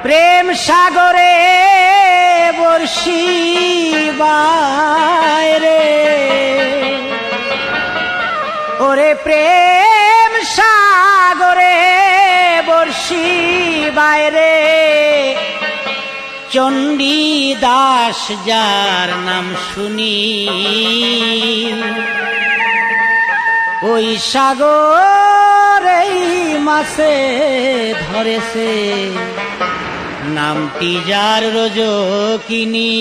প্রেম সাগরে বর্ষি বাইরে, ওরে প্রেম সাগরে বর্ষি বাইরে, চণ্ডী দাস যার নাম শুনি, ওই সাগরেই মাছে ধরেছে, নামটি যার রজকিনী।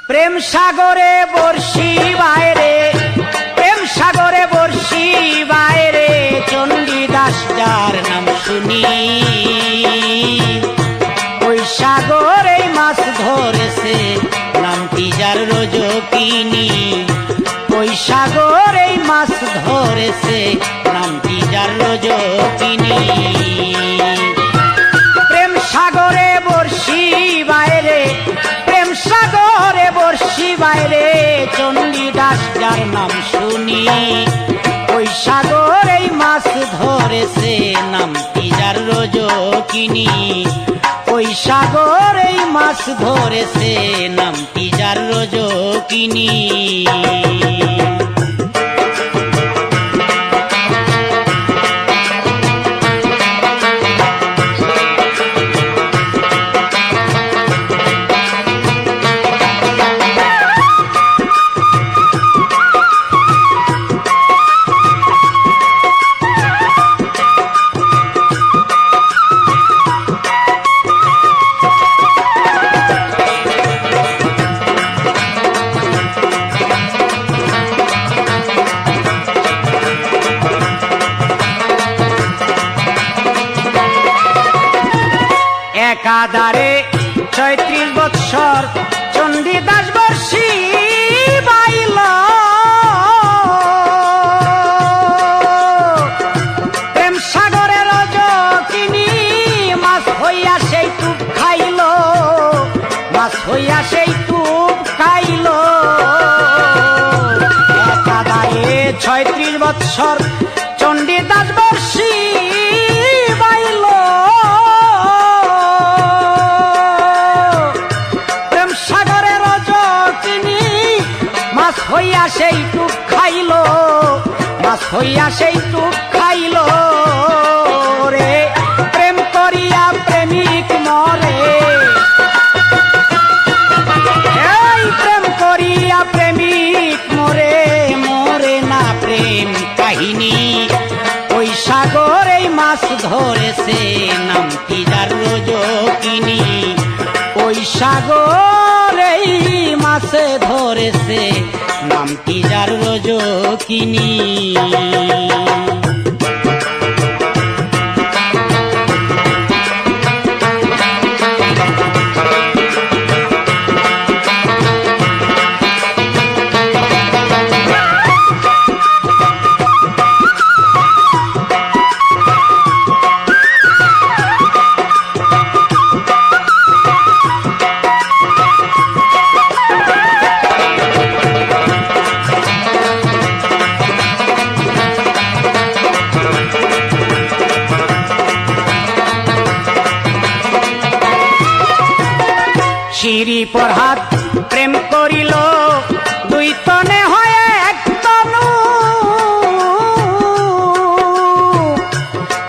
প্রেম সাগরে বর্ষি বাইরে, প্রেম সাগরে বর্ষি বাইরে, চণ্ডী দাস যার নাম শুনি, ওই সাগরেই মাছ ধরেছে, নামটি যার রজকিনী। ওই সাগরেই মাছ ধরেছে, নামটি যার রজকিনী। প্রেম সাগরে বর্ষি বাইরে, প্রেম সাগরে বর্ষি বাইরে, চণ্ডী দাস যার নাম শুনি, ওই সাগরেই মাছ ধরেছে, নামটি যার রজকিনী। ওই সাগরেই মাছ ধরেছে, নামটি যার রজকিনী। একাধারে ৩৬ বৎসর চণ্ডী দাস বর্ষি বাইল, প্রেম সাগরে রজকিনী মাছ হইয়া সেই টুপ খাইল, মাছ হইয়া সেই টুপ খাইল। একাধারে ৩৬ বৎসর চণ্ডী দাস বর্ষি বাইল, হইয়া সেই টুক খাইল, মাছ হইয়া সেই টুক খাইল রে। প্রেম করিয়া প্রেমিক মরে, এই প্রেম করিয়া প্রেমিক মরে, মরে না প্রেম কাহিনী। ওই সাগরেই মাছ ধরেছে, নামটি যার রজকিনী। ওই সাগরেই মাছে ধরেছে, নামটি যার রজকিনী। শিরি পর হাত প্রেম করিল, দুই তনে হয়ে এক তনু,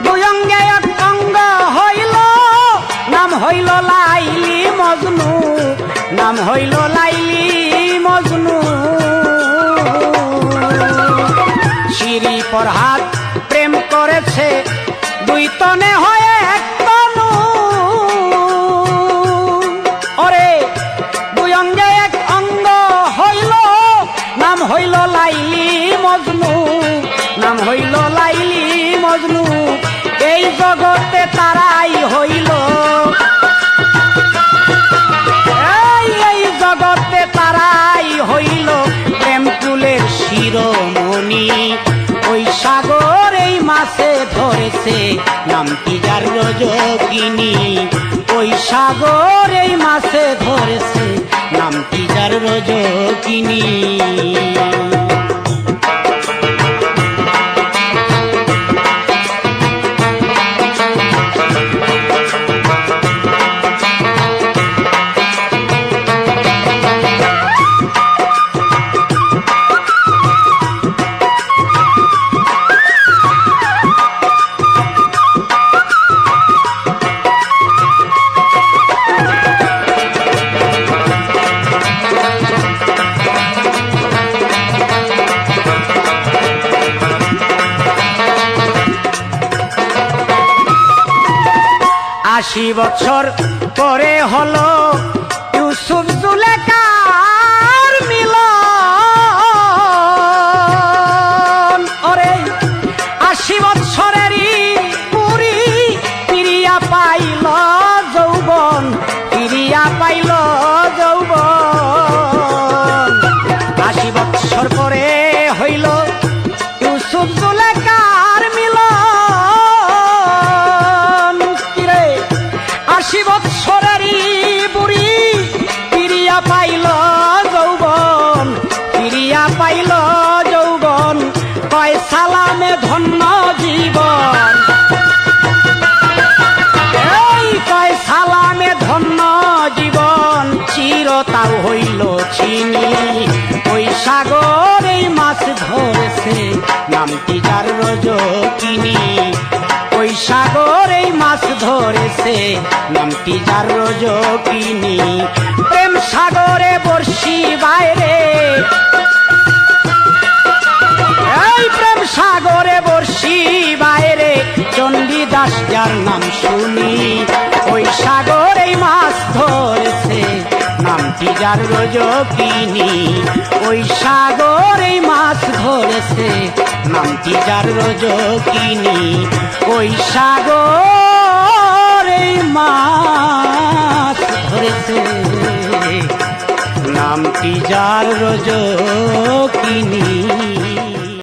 দুই অঙ্গে এক অঙ্গ হইল, নাম হইল লাইলি মজনু, নাম হইল লাইলি মজনু। শিরি পর হাত প্রেম করেছে, দুই তনে হয়ে এক তনু, মজনু এই জগতে তারাই হইল, এই জগতে তারাই হইল প্রেম কুলের শিরোমণি। ওই সাগর এই মাছে ধরেছে নামটি যার রজকিনী, ওই সাগর এই মাছে ধরেছে নামটি যার রজকিনী। আশি বছর পরে হলো ইউসুফ জুলেখার মিলন। ওরে 80 বছরেরই বুড়ি ফিরিয়া পাইল যৌবন, ফিরিয়া পাইল যৌবন। 80 বছর পরে হইল ইউসুফ জুলেখার মিলন। 80 বছরেরই বুড়ি ফিরিয়া পাইল যৌবন, ফিরিয়া পাইল যৌবন। কয় সালামে ধন্য জীবন, এই কয় সালামে ধন্য জীবন। চিরতাও হইল চিনি, ওই সাগর এই মাছ ধরেছে নামটি যার রজকিনী, ওই সাগর এই মাছ ধরেছে নামটি যার রজকিনী। প্রেম সাগরে বর্ষি বাইরে, এই প্রেম সাগরে বর্ষি বাইরে চণ্ডীদাস যার নাম শুনি, ওই সাগর এই মাছ ধরেছে নামটি যার রজকিনী, ওই সাগর এই মাছ ধরেছে নামটি যার রজকিনী, ওই সাগর এই মাছ ধরেছে নামটি যার রজকিনী।